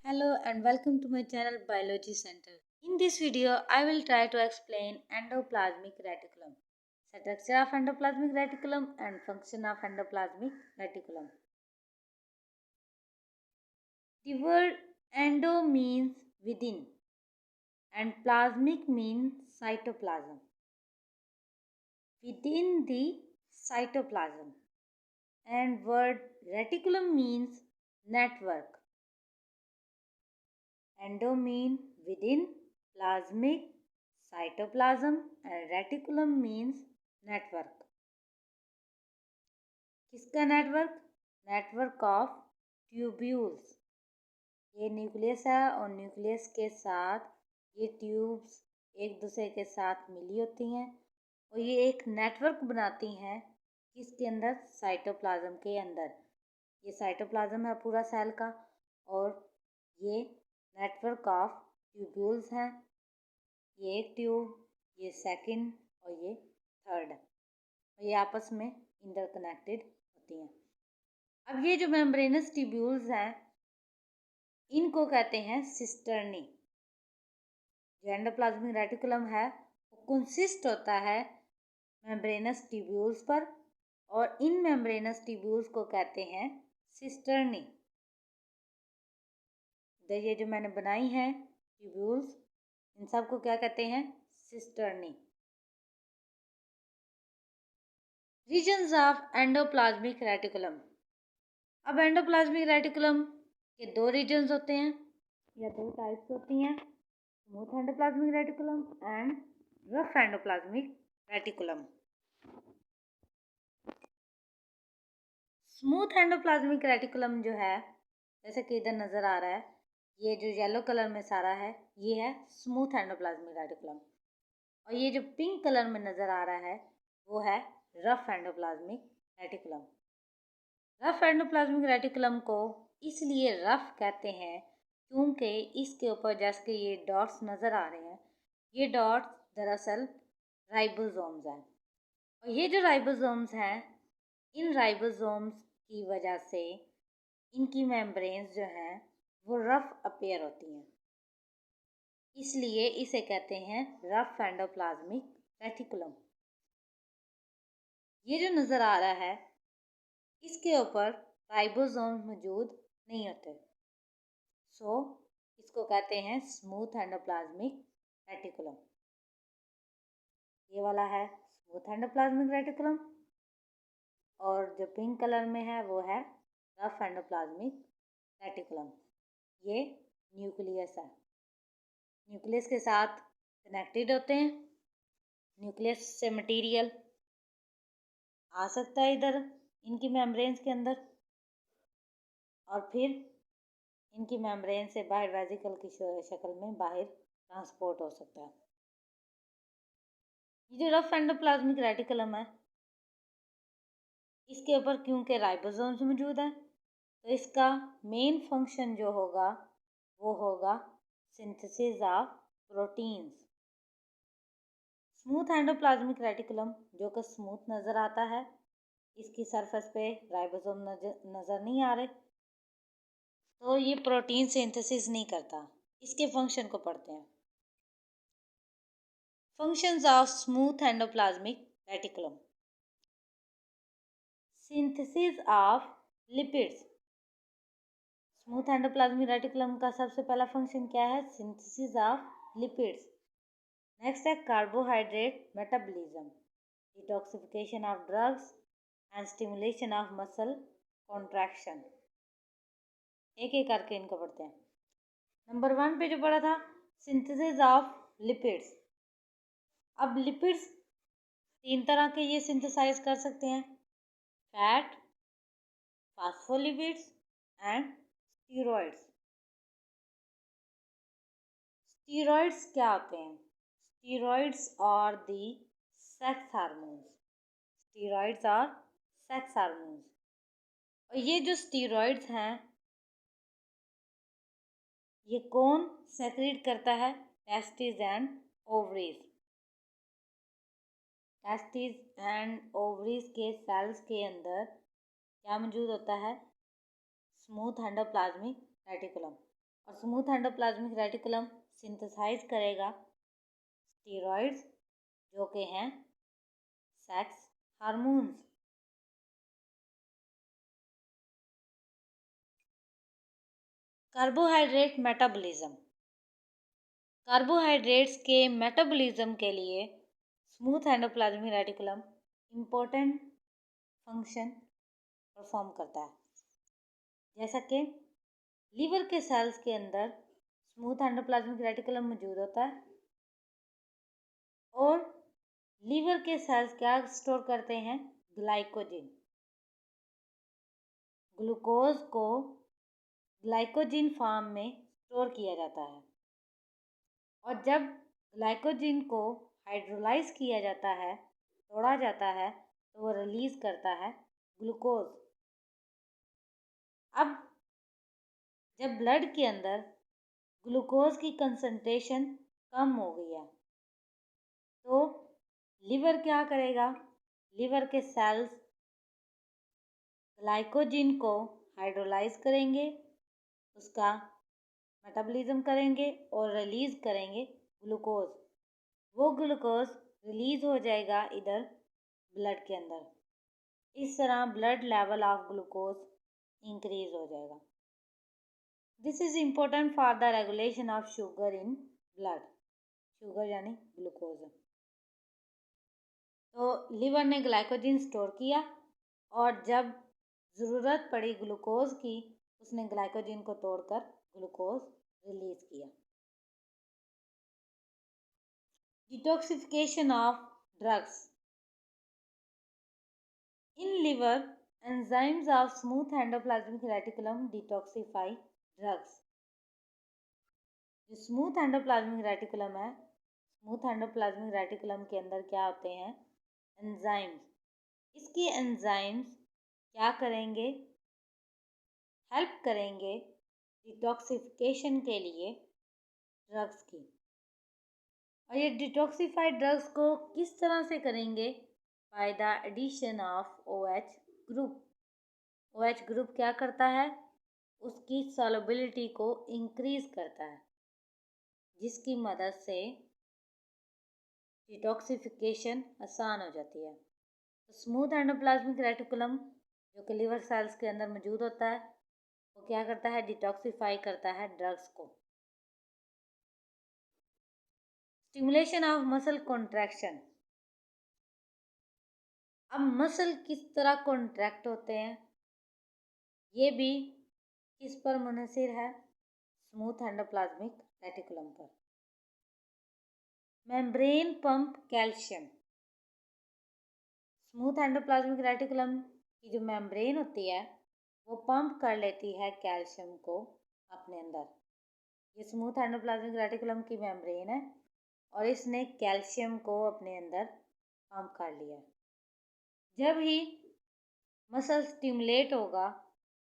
Hello and welcome to my channel Biology Center. In this video, I will try to explain endoplasmic reticulum, structure of endoplasmic reticulum and function of endoplasmic reticulum. The word endo means within and plasmic means cytoplasm. Within the cytoplasm, and word reticulum means network. Endo mean within, plasmic, cytoplasm and reticulum means network. किसका network? Network of tubules. ये nucleus है और nucleus के साथ ये tubes एक दूसरे के साथ मिली होती हैं और ये एक नेटवर्क बनाती हैं. किसके अंदर? साइटोप्लाज्म के अंदर. ये साइटोप्लाज्म है पूरा सेल का और ये नेटवर्क ऑफ ट्यूब्यूल्स हैं. ये एक ट्यूब, ये सेकंड और ये थर्ड, और ये आपस में इंटरकनेक्टेड होती हैं. अब ये जो मेम्ब्रेनस ट्यूब्यूल्स हैं इनको कहते हैं सिस्टर्नी. जो एंडोप्लाज्मिक रेटिकुलम है वो कंसिस्ट होता है मेम्ब्रेनस ट्यूब्यूल्स पर और इन मेम्ब्रेनस ट्यूब्यूल्स को कहते हैं सिस्टर्नी. ये जो मैंने बनाई हैं ट्यूब्यूल्स, इन सब को क्या कहते हैं? Cisternae. Regions of endoplasmic reticulum. अब एंडोप्लाज्मिक रेटिकुलम के दो रीजन्स होते हैं या दो टाइप्स होती हैं, smooth endoplasmic reticulum and rough endoplasmic reticulum. Smooth endoplasmic reticulum जो है, जैसे कि इधर नज़र आ रहा है, ये जो येलो कलर में सारा है ये है स्मूथ एंडोप्लाज्मिक रेटिकुलम और ये जो पिंक कलर में नज़र आ रहा है वो है rough endoplasmic reticulum. Rough endoplasmic reticulum को इसलिए रफ कहते हैं क्योंकि इसके ऊपर जैसे कि ये डॉट्स नज़र आ रहे हैं, ये डॉट्स दरअसल राइबोसोम्स हैं और ये जो राइबोसोम्स हैं इन राइबोसोम्स की वजह से इनकी मेम्ब्रेन्स जो हैं वो रफ अपीयर होती हैं, इसलिए इसे कहते हैं रफ एंडोप्लाज्मिक रेटिकुलम. ये जो नज़र आ रहा है इसके ऊपर राइबोसोम्स मौजूद नहीं होते, सो इसको कहते हैं स्मूथ एंडोप्लाज्मिक रेटिकुलम. ये वाला है स्मूथ एंडोप्लाज्मिक रेटिकुलम और जो पिंक कलर में है वो है रफ एंडोप्लाज्मिक रेटिकुलम. ये न्यूक्लियस है, न्यूक्लियस के साथ कनेक्टेड होते हैं. न्यूक्लियस से मटेरियल आ सकता है इधर इनकी मेम्ब्रेन्स के अंदर और फिर इनकी मेम्ब्रेन से बाहर वेसिकल की शक्ल में बाहर ट्रांसपोर्ट हो सकता है. ये जो रफ एंडोप्लाज्मिक रेटिकुलम है इसके ऊपर क्योंकि राइबोसोम्स मौजूद हैं तो इसका मेन फंक्शन जो होगा वो होगा synthesis of proteins. Smooth endoplasmic reticulum जो कि स्मूथ नज़र आता है, इसकी सरफेस पे राइबोसोम नज़र नहीं आ रहे, तो ये प्रोटीन सिंथेसिस नहीं करता. इसके फंक्शन को पढ़ते हैं. Functions of smooth endoplasmic reticulum. Synthesis of lipids. Smooth endoplasmic reticulum का सबसे पहला फंक्शन क्या है? Synthesis of lipids. नेक्स्ट है carbohydrate metabolism, detoxification of drugs and stimulation of muscle contraction. एक एक करके इनको पढ़ते हैं. नंबर 1 पे जो पढ़ा था सिंथेसिस ऑफ लिपिड्स. अब लिपिड्स 3 तरह के ये सिंथेसाइज कर सकते हैं, fat, phospholipids and steroids. Steroids क्या होते हैं? Steroids are the sex hormones. Steroids are sex hormones और ये जो स्टीरॉइड्स हैं ये कौन सेक्रेट करता है? Testis and ovaries. Testis and ovaries के सेल्स के अंदर क्या मौजूद होता है? स्मूथ एंडोप्लाज्मिक रेटिकुलम और स्मूथ एंडोप्लाज्मिक रेटिकुलम सिंथेसाइज करेगा स्टेरॉइड्स जो कि हैं sex hormones. Carbohydrate metabolism. Carbohydrates के मेटाबॉलिज्म के लिए smooth endoplasmic reticulum important function perform करता है। जैसा कि लीवर के सेल्स के अंदर स्मूथ एंडोप्लाज्मिक रेटिकुलम मौजूद होता है और लीवर के सेल्स क्या स्टोर करते हैं? ग्लाइकोजन। ग्लूकोज को ग्लाइकोजन फॉर्म में स्टोर किया जाता है और जब ग्लाइकोजन को हाइड्रोलाइज किया जाता है, तोड़ा जाता है, तो वो रिलीज करता है ग्लूकोज। अब जब ब्लड के अंदर ग्लूकोज की कंसंट्रेशन कम हो गई है तो लिवर क्या करेगा? लिवर के सेल्स ग्लाइकोजन को हाइड्रोलाइज करेंगे, उसका मेटाबॉलिज्म करेंगे और रिलीज करेंगे ग्लूकोज। वो ग्लूकोज रिलीज हो जाएगा इधर ब्लड के अंदर। इस तरह blood level of glucose increase हो जाएगा। This is important for the regulation of sugar in blood. Sugar यानी ग्लूकोज। तो लिवर ने ग्लाइकोजन स्टोर किया और जब ज़रूरत पड़ी ग्लूकोज की, उसने ग्लाइकोजन को तोड़कर ग्लूकोज रिलीज किया। Detoxification of drugs. In liver, enzymes of smooth endoplasmic reticulum detoxify drugs. जो स्मूथ एंडोप्लाज्मिक रेटिकुलम है, स्मूथ एंडोप्लाज्मिक रेटिकुलम के अंदर क्या होते हैं? एंजाइम्स। इसके एंजाइम्स क्या करेंगे? हेल्प करेंगे डिटॉक्सिफिकेशन के लिए ड्रग्स की। और ये डिटॉक्सिफाइड ड्रग्स को किस तरह से करेंगे? By the addition of OH group. OH group क्या करता है? उसकी सॉल्युबिलिटी को इंक्रीज करता है, जिसकी मदद से डिटॉक्सिफिकेशन आसान हो जाती है। तो स्मूथ एंडोप्लाज्मिक रेटिकुलम जो कि लिवर सेल्स के अंदर मौजूद होता है, वो क्या करता है? डिटॉक्सिफाई करता है ड्रग्स को। Stimulation of muscle contraction. अब मसल किस तरह कॉन्ट्रैक्ट होते हैं, ये भी किस पर मुनहसिर है? स्मूथ एंडोप्लाज्मिक रेटिकुलम पर। Membrane pump calcium. Smooth endoplasmic reticulum की जो मेम्ब्रेन होती है वो पंप कर लेती है कैल्शियम को अपने अंदर। ये स्मूथ एंडोप्लाज्मिक रेटिकुलम की मेम्ब्रेन है और इसने कैल्शियम को अपने अंदर पंप कर लिया। जब ही मसल स्टिमुलेट होगा,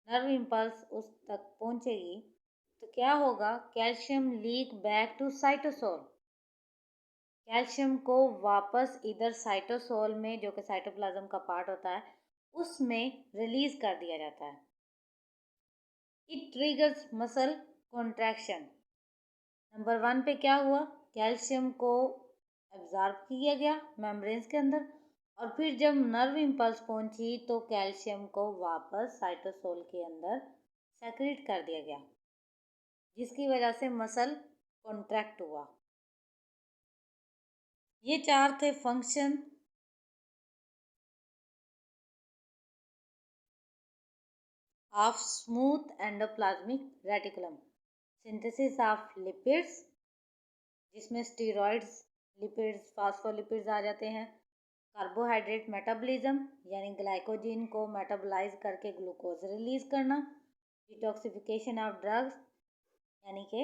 नर्व इम्पल्स उस तक पहुंचेगी, तो क्या होगा? Calcium leak back to cytosol. Calcium को वापस इधर साइटोसोल में, जो कि साइटोप्लाज्म का पार्ट होता है, उसमें रिलीज कर दिया जाता है। It triggers muscle contraction. Number 1 पे क्या हुआ? कैल्शियम को एब्जॉर्ब किया गया मेम्ब्रेन्स के अंदर और फिर जब नर्व इम्पल्स पहुंची तो कैल्शियम को वापस साइटोसोल के अंदर सेक्रेट कर दिया गया, जिसकी वजह से मसल कॉन्ट्रैक्ट हुआ। ये 4 थे function of smooth endoplasmic reticulum. Synthesis of lipids, जिसमें स्टेरॉइड्स, लिपिड्स, फास्फोलिपिड्स आ जाते हैं। कार्बोहाइड्रेट मेटाबॉलिज्म, यानी ग्लाइकोजन को मेटाबोलाइज करके ग्लूकोज रिलीज करना। डिटॉक्सिफिकेशन ऑफ ड्रग्स, यानी कि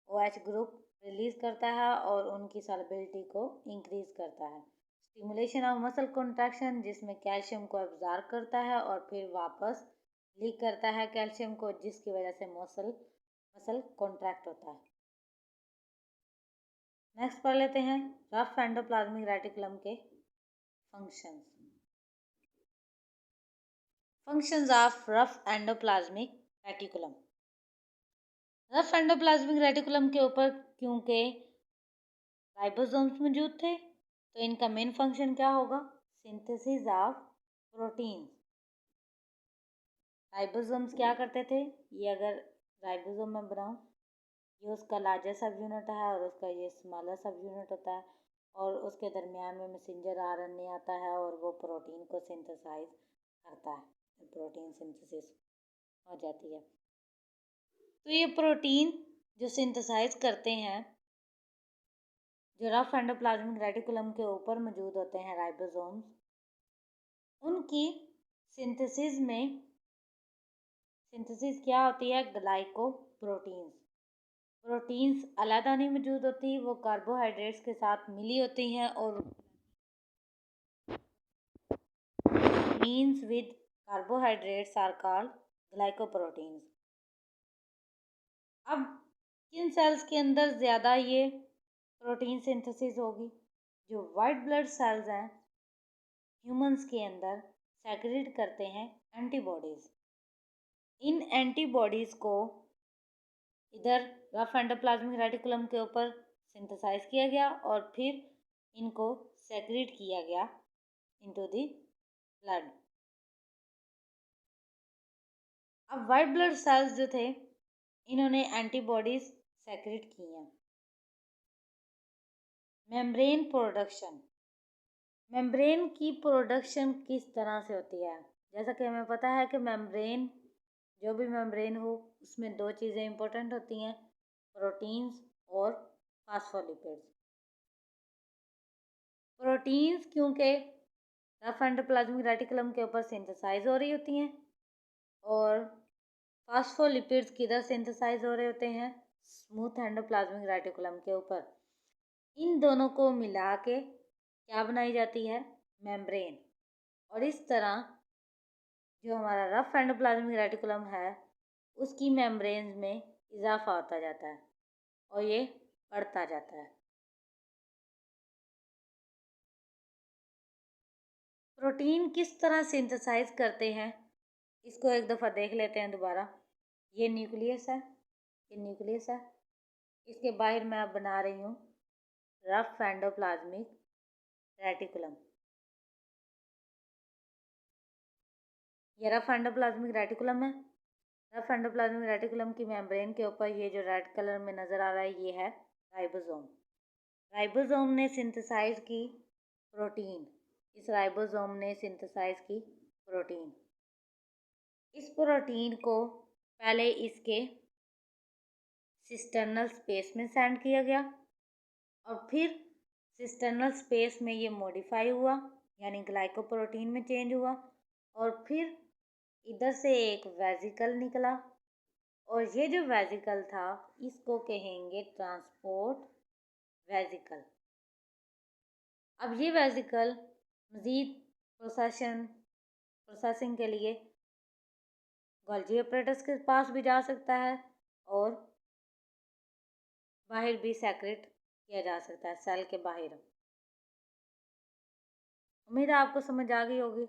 OH ग्रुप रिलीज करता है और उनकी सॉल्युबिलिटी को इंक्रीज करता है। स्टिमुलेशन ऑफ मसल कॉन्ट्रैक्शन, जिसमें कैल्शियम को एब्जॉर्ब करता है और फिर वापस लीक करता है कैल्शियम को, जिसकी वजह से मसल कॉन्ट्रैक्ट होता है। नेक्स्ट पढ़ लेते हैं रफ एंडोप्लाज्मिक रेटिकुलम के functions. Functions of rough endoplasmic reticulum. Rough endoplasmic reticulum के ऊपर क्योंकि राइबोसोम्स मौजूद थे तो इनका मेन फंक्शन क्या होगा? Synthesis of protein. राइबोसोम्स क्या करते थे? ये अगर राइबोसोम में बनाऊं, ये उसका लार्जर सब यूनिट है और उसका ये स्मॉलर सब यूनिट होता है और उसके दरमियान में मैसेंजर आरएनए आता है और वो प्रोटीन को सिंथेसाइज करता है, प्रोटीन सिंथेसिस हो जाती है। तो ये प्रोटीन जो सिंथेसाइज करते हैं, जो रफ एंडोप्लाज्मिक रेटिकुलम के ऊपर मौजूद होते हैं राइबोसोम्स, उनकी सिंथेसिस क्या होती है? ग्लाइकोप्रोटीन्स। प्रोटीन्स अलग नहीं मौजूद होती, वो कार्बोहाइड्रेट्स के साथ मिली होती हैं और means with carbohydrates are called glycoproteins. अब किन सेल्स के अंदर ज़्यादा ये प्रोटीन सिंथेसिस होगी? जो वाइट ब्लड सेल्स हैं ह्यूमंस के अंदर सेक्रेट करते हैं एंटीबॉडीज़। इन एंटीबॉडीज़ को इधर रफ एंडोप्लाज्मिक रेटिकुलम के ऊपर सिंथेसाइज किया गया और फिर इनको सेक्रेट किया गया इनटू द ब्लड। अब वाइट ब्लड सेल्स जो थे, इन्होंने एंटीबॉडीज सेक्रेट की हैं। Membrane production. मेम्ब्रेन की प्रोडक्शन किस तरह से होती है? जैसा कि हमें पता है कि मेम्ब्रेन, जो भी मेम्ब्रेन हो, उसमें दो चीज़ें इंपॉर्टेंट होती हैं, प्रोटीन्स और फास्फोलिपिड्स। प्रोटीन्स क्योंकि रफ एंडोप्लाज्मिक रेटिकुलम के ऊपर सिंथेसाइज हो रही होती हैं और फास्फोलिपिड्स किधर सिंथेसाइज हो रहे होते हैं? स्मूथ एंडोप्लाज्मिक रेटिकुलम के ऊपर। इन दोनों को मिला के क्या बनाई जाती है? मेम्ब्रेन। और इस तरह जो हमारा रफ एंडोप्लाज्मिक रेटिकुलम है, उसकी मेम्ब्रेन में इजाफा होता जाता है और ये बढ़ता जाता है। प्रोटीन किस तरह सिंथेसाइज करते हैं, इसको एक दफ़ा देख लेते हैं दोबारा। ये न्यूक्लियस है, ये न्यूक्लियस है, इसके बाहर मैं अब बना रही हूँ रफ एंडोप्लाज्मिक रेटिकुलम। ये रफ एंडोप्लाज्मिक रेटिकुलम है। रफ एंडोप्लाज्मिक रेटिकुलम की मेम्ब्रेन के ऊपर ये जो रेड कलर में नज़र आ रहा है, ये है राइबोसोम। राइबोसोम ने सिंथेसाइज की प्रोटीन। इस राइबोसोम ने सिंथेसाइज की प्रोटीन। इस प्रोटीन को पहले इसके सिस्टर्नल स्पेस में सेंड किया गया और फिर सिस्टर्नल स्पेस में ये मॉडिफाई हुआ, यानी ग्लाइकोप्रोटीन में चेंज हुआ और फिर इधर से एक वेजिकल निकला और ये जो वेजिकल था, इसको कहेंगे ट्रांसपोर्ट वेजिकल। अब ये वेजिकल मज़ीद प्रोसेसिंग के लिए गोल्जी ऑपरेटर्स के पास भी जा सकता है और बाहर भी सेक्रेट किया जा सकता है, सेल के बाहर। उम्मीद है आपको समझ आ गई होगी।